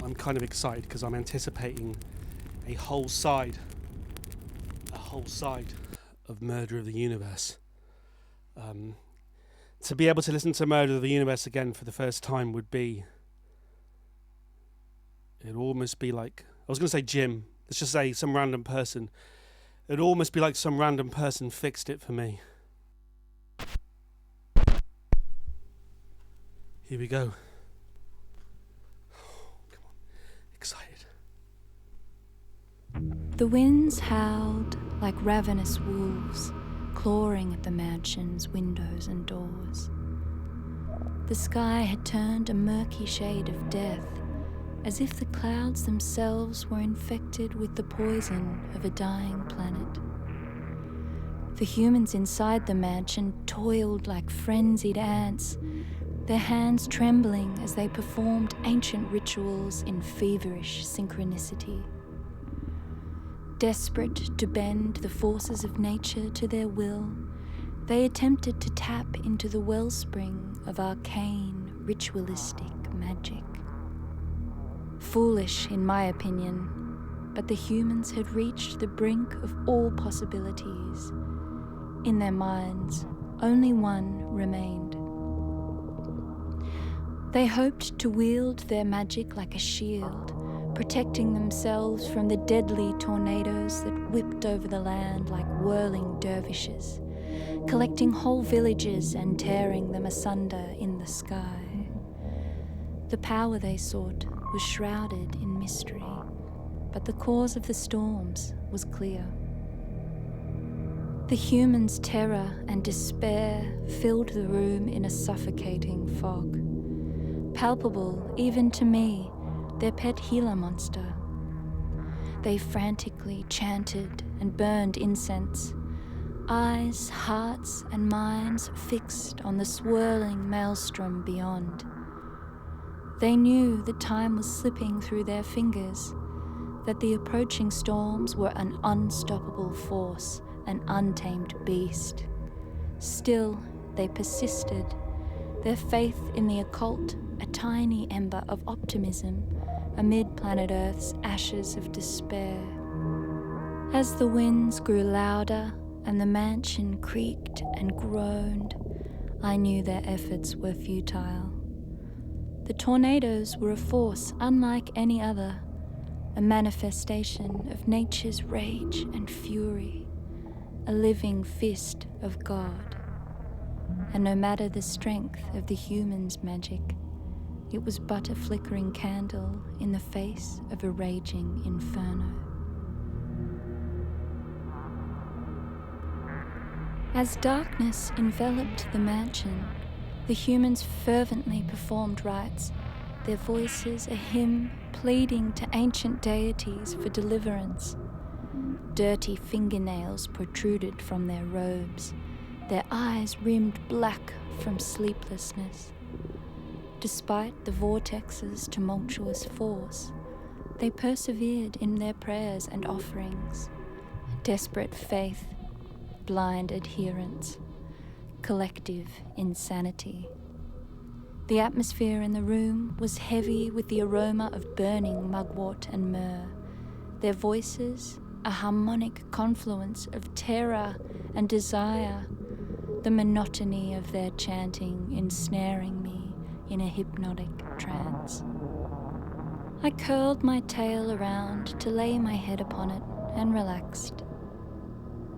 I'm kind of excited because I'm anticipating a whole side of Murder of the Universe. To be able to listen to Murder of the Universe again for the first time it'd almost be like, I was going to say Jim, let's just say some random person. It'd almost be like some random person fixed it for me. Here we go. Come on, excited. The winds howled like ravenous wolves, clawing at the mansion's windows and doors. The sky had turned a murky shade of death, as if the clouds themselves were infected with the poison of a dying planet. The humans inside the mansion toiled like frenzied ants, their hands trembling as they performed ancient rituals in feverish synchronicity. Desperate to bend the forces of nature to their will, they attempted to tap into the wellspring of arcane, ritualistic magic. Foolish, in my opinion, but the humans had reached the brink of all possibilities. In their minds, only one remained. They hoped to wield their magic like a shield, protecting themselves from the deadly tornadoes that whipped over the land like whirling dervishes, collecting whole villages and tearing them asunder in the sky. The power they sought was shrouded in mystery, but the cause of the storms was clear. The humans' terror and despair filled the room in a suffocating fog. Palpable, even to me, their pet Gila monster. They frantically chanted and burned incense, eyes, hearts, and minds fixed on the swirling maelstrom beyond. They knew that time was slipping through their fingers, that the approaching storms were an unstoppable force, an untamed beast. Still, they persisted, their faith in the occult a tiny ember of optimism amid planet Earth's ashes of despair. As the winds grew louder and the mansion creaked and groaned, I knew their efforts were futile. The tornadoes were a force unlike any other, a manifestation of nature's rage and fury, a living fist of God. And no matter the strength of the human's magic, it was but a flickering candle in the face of a raging inferno. As darkness enveloped the mansion, the humans fervently performed rites, their voices a hymn pleading to ancient deities for deliverance. Dirty fingernails protruded from their robes, their eyes rimmed black from sleeplessness. Despite the vortex's tumultuous force, they persevered in their prayers and offerings. Desperate faith, blind adherence, collective insanity. The atmosphere in the room was heavy with the aroma of burning mugwort and myrrh, their voices a harmonic confluence of terror and desire, the monotony of their chanting ensnaring me in a hypnotic trance. I curled my tail around to lay my head upon it and relaxed.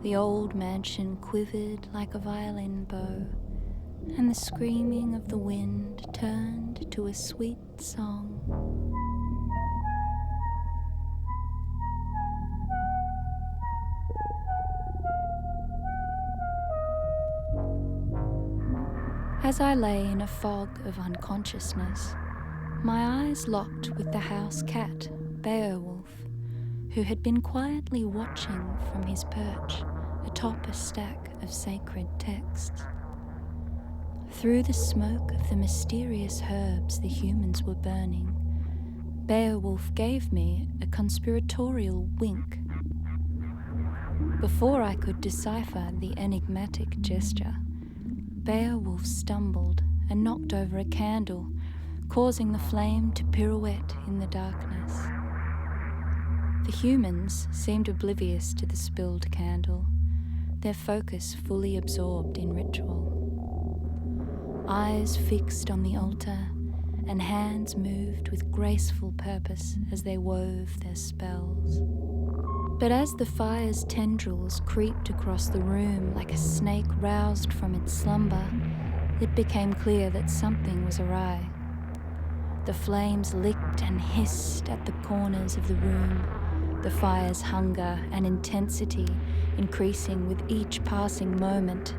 The old mansion quivered like a violin bow, and the screaming of the wind turned to a sweet song. As I lay in a fog of unconsciousness, my eyes locked with the house cat, Beowulf, who had been quietly watching from his perch atop a stack of sacred texts. Through the smoke of the mysterious herbs the humans were burning, Beowulf gave me a conspiratorial wink. Before I could decipher the enigmatic gesture, Beowulf stumbled and knocked over a candle, causing the flame to pirouette in the darkness. The humans seemed oblivious to the spilled candle, their focus fully absorbed in ritual. Eyes fixed on the altar, and hands moved with graceful purpose as they wove their spells. But as the fire's tendrils creeped across the room like a snake roused from its slumber, it became clear that something was awry. The flames licked and hissed at the corners of the room, the fire's hunger and intensity increasing with each passing moment.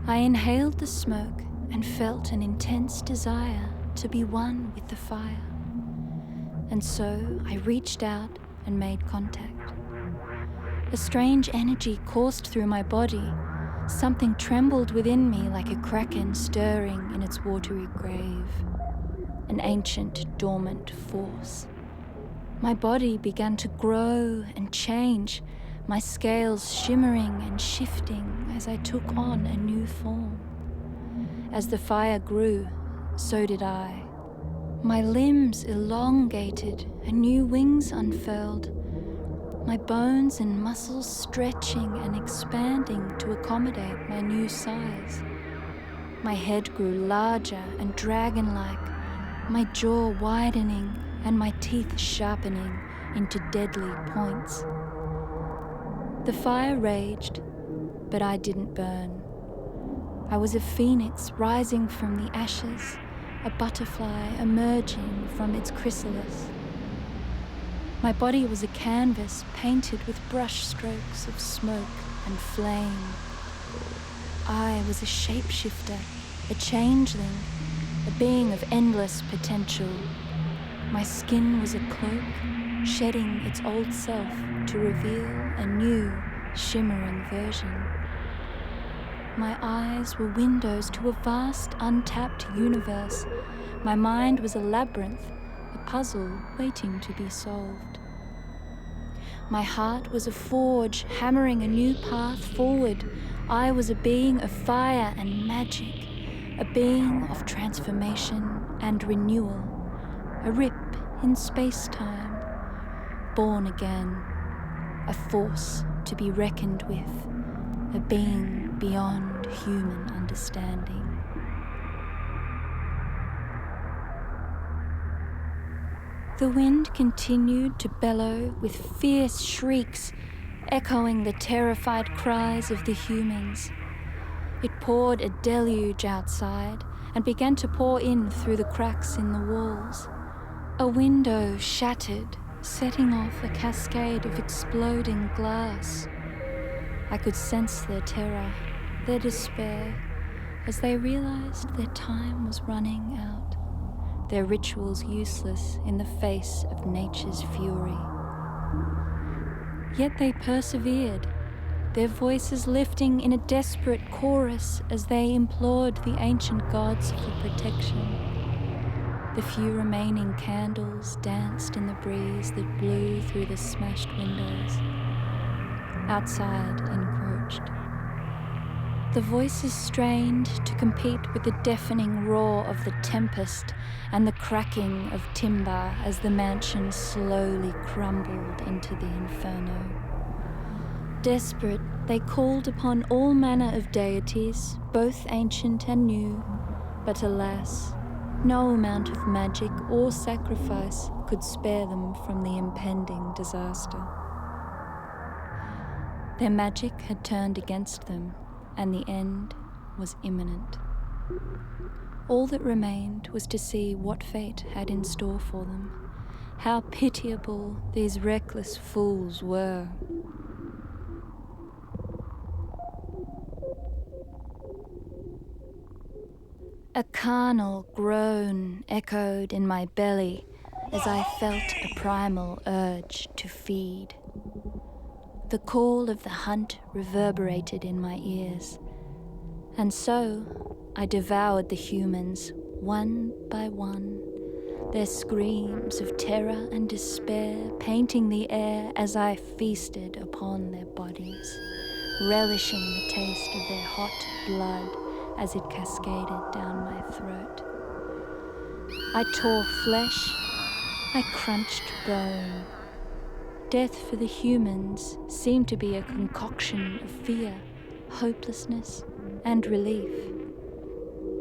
I inhaled the smoke and felt an intense desire to be one with the fire. And so I reached out and made contact. A strange energy coursed through my body. Something trembled within me like a kraken stirring in its watery grave. An ancient, dormant force. My body began to grow and change, my scales shimmering and shifting as I took on a new form. As the fire grew, so did I. My limbs elongated and new wings unfurled, my bones and muscles stretching and expanding to accommodate my new size. My head grew larger and dragon-like, my jaw widening and my teeth sharpening into deadly points. The fire raged, but I didn't burn. I was a phoenix rising from the ashes, a butterfly emerging from its chrysalis. My body was a canvas painted with brush strokes of smoke and flame. I was a shapeshifter, a changeling, a being of endless potential. My skin was a cloak, shedding its old self to reveal a new, shimmering version. My eyes were windows to a vast, untapped universe. My mind was a labyrinth, a puzzle waiting to be solved. My heart was a forge, hammering a new path forward. I was a being of fire and magic, a being of transformation and renewal, a rip in space-time, born again, a force to be reckoned with, a being beyond human understanding. The wind continued to bellow with fierce shrieks, echoing the terrified cries of the humans. It poured a deluge outside and began to pour in through the cracks in the walls. A window shattered, setting off a cascade of exploding glass. I could sense their terror, their despair, as they realized their time was running out, their rituals useless in the face of nature's fury. Yet they persevered, their voices lifting in a desperate chorus as they implored the ancient gods for protection. The few remaining candles danced in the breeze that blew through the smashed windows. Outside encroached. The voices strained to compete with the deafening roar of the tempest and the cracking of timber as the mansion slowly crumbled into the inferno. Desperate, they called upon all manner of deities, both ancient and new, but alas, no amount of magic or sacrifice could spare them from the impending disaster. Their magic had turned against them, and the end was imminent. All that remained was to see what fate had in store for them, how pitiable these reckless fools were. A carnal groan echoed in my belly as I felt a primal urge to feed. The call of the hunt reverberated in my ears, and so I devoured the humans one by one, their screams of terror and despair painting the air as I feasted upon their bodies, relishing the taste of their hot blood as it cascaded down my throat. I tore flesh, I crunched bone. Death for the humans seemed to be a concoction of fear, hopelessness, and relief.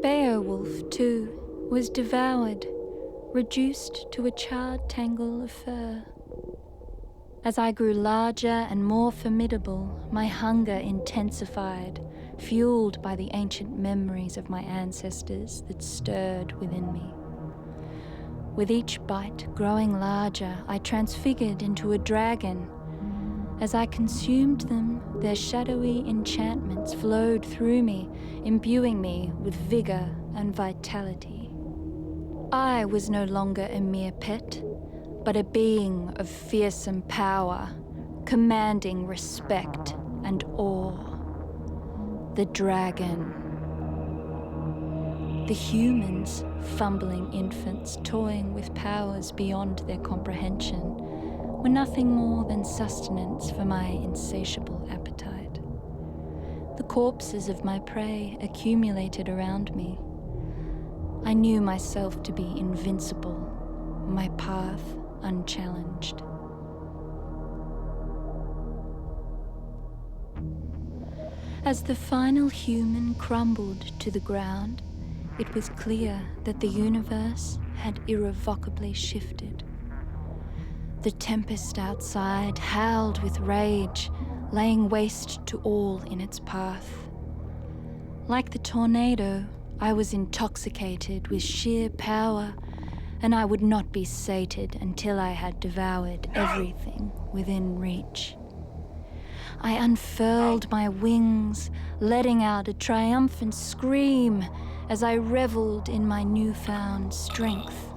Beowulf, too, was devoured, reduced to a charred tangle of fur. As I grew larger and more formidable, my hunger intensified, fueled by the ancient memories of my ancestors that stirred within me. With each bite growing larger, I transfigured into a dragon. As I consumed them, their shadowy enchantments flowed through me, imbuing me with vigor and vitality. I was no longer a mere pet, but a being of fearsome power, commanding respect and awe. The dragon. The humans, fumbling infants toying with powers beyond their comprehension, were nothing more than sustenance for my insatiable appetite. The corpses of my prey accumulated around me. I knew myself to be invincible, my path unchallenged. As the final human crumbled to the ground, it was clear that the universe had irrevocably shifted. The tempest outside howled with rage, laying waste to all in its path. Like the tornado, I was intoxicated with sheer power, and I would not be sated until I had devoured everything within reach. I unfurled my wings, letting out a triumphant scream as I reveled in my newfound strength.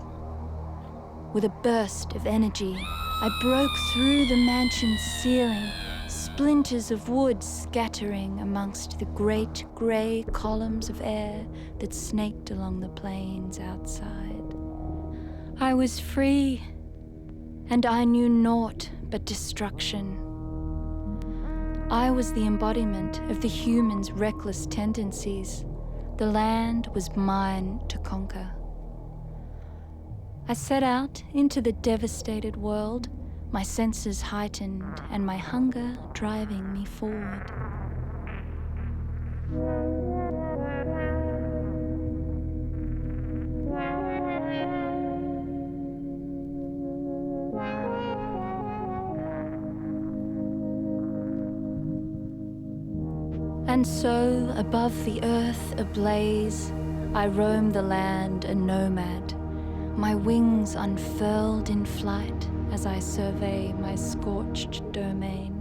With a burst of energy, I broke through the mansion's ceiling, splinters of wood scattering amongst the great grey columns of air that snaked along the plains outside. I was free, and I knew naught but destruction. I was the embodiment of the human's reckless tendencies. The land was mine to conquer. I set out into the devastated world, my senses heightened and my hunger driving me forward. And so, above the earth ablaze, I roam the land a nomad, my wings unfurled in flight as I survey my scorched domain.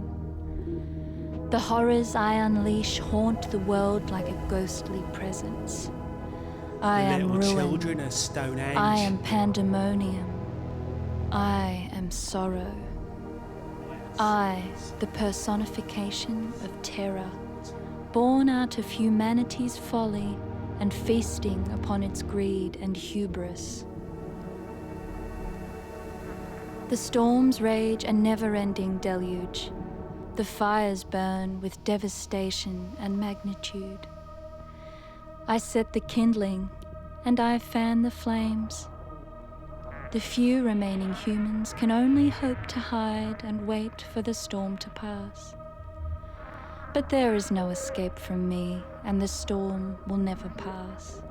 The horrors I unleash haunt the world like a ghostly presence. I am little ruin. children of Stonehenge. I am pandemonium. I am sorrow. I, the personification of terror, born out of humanity's folly and feasting upon its greed and hubris. The storms rage a never-ending deluge. The fires burn with devastation and magnitude. I set the kindling, and I fan the flames. The few remaining humans can only hope to hide and wait for the storm to pass. But there is no escape from me, and the storm will never pass.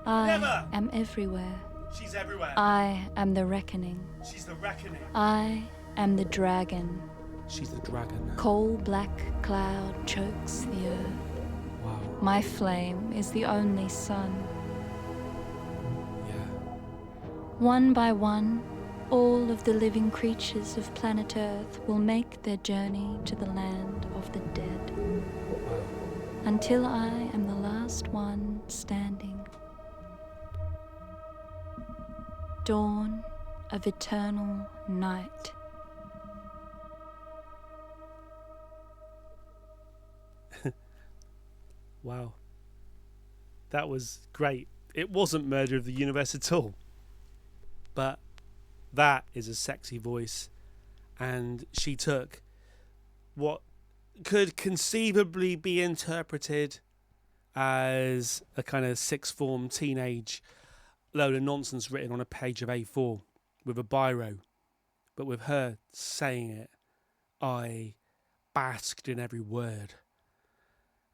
I am everywhere. She's everywhere. I am the reckoning. She's the reckoning. I am the dragon. She's the dragon. Coal black cloud chokes the earth. Wow. My flame is the only sun. Yeah. One by one, all of the living creatures of planet Earth will make their journey to the land of the dead. Wow. Until I am the last one standing. Dawn of eternal night. Wow. That was great. It wasn't Murder of the Universe at all. But that is a sexy voice. And she took what could conceivably be interpreted as a kind of sixth form teenage load of nonsense written on a page of A4 with a biro. But with her saying it, I basked in every word.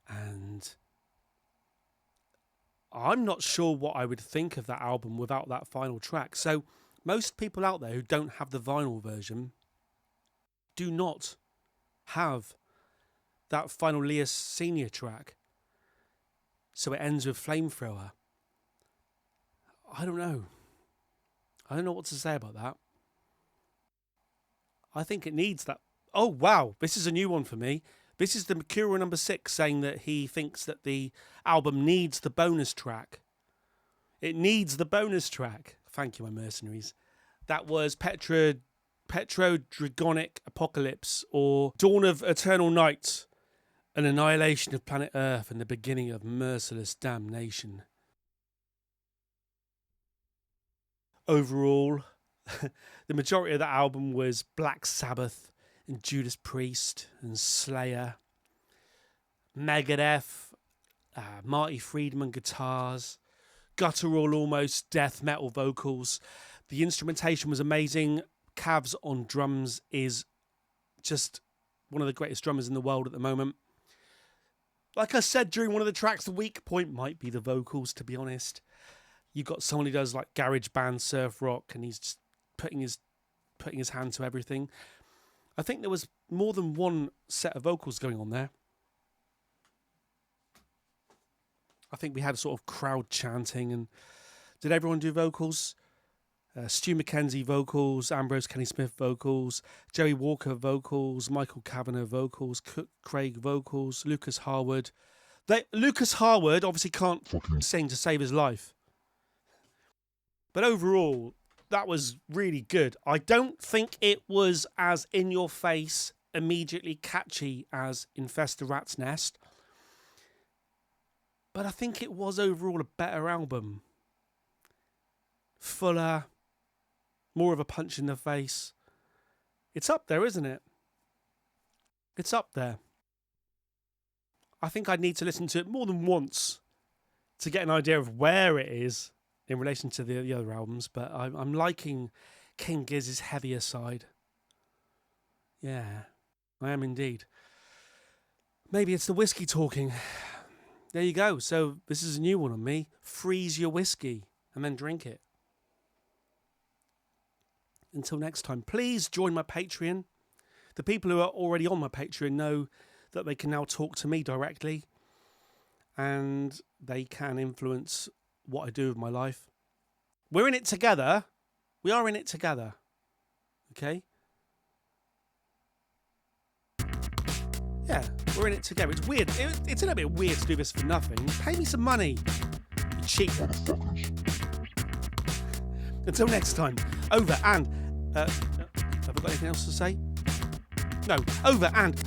And I'm not sure what I would think of that album without that final track. So most people out there who don't have the vinyl version do not have that final Leah Senior track. So it ends with Flamethrower. I don't know. I don't know what to say about that. I think it needs that. Oh, wow. This is a new one for me. This is the Mercurial number 6 saying that he thinks that the album needs the bonus track. It needs the bonus track. Thank you, my mercenaries. That was Petrodragonic Apocalypse, or Dawn of Eternal Night, an annihilation of planet Earth and the beginning of merciless damnation. Overall, the majority of that album was Black Sabbath and Judas Priest and Slayer, Megadeth, Marty Friedman guitars, guttural almost death metal vocals. The instrumentation was amazing. Cavs on drums is just one of the greatest drummers in the world at the moment. Like I said during one of the tracks, the weak point might be the vocals, to be honest. You've got someone who does like garage band surf rock and he's just putting his hand to everything. I think there was more than one set of vocals going on there. I think we had sort of crowd chanting. And did everyone do vocals? Stu McKenzie vocals, Ambrose Kenny Smith vocals, Jerry Walker vocals, Michael Kavanagh vocals, Cook Craig vocals, Lucas Harwood. Lucas Harwood obviously can't sing to save his life. But overall, that was really good. I don't think it was as in-your-face, immediately catchy as Infest the Rat's Nest. But I think it was overall a better album. Fuller, more of a punch in the face. It's up there, isn't it? It's up there. I think I'd need to listen to it more than once to get an idea of where it is in relation to the other albums, but I'm liking King Giz's heavier side. Yeah, I am indeed. Maybe it's the whiskey talking. There you go. So this is a new one on me. Freeze your whiskey and then drink it. Until next time, please join my Patreon. The people who are already on my Patreon know that they can now talk to me directly and they can influence what I do with my life. We're in it together. We are in it together. Okay? Yeah, we're in it together. It's weird. It's a little bit weird to do this for nothing. Pay me some money, you cheap motherfuckers. Until next time, over and... have I got anything else to say? No, over and...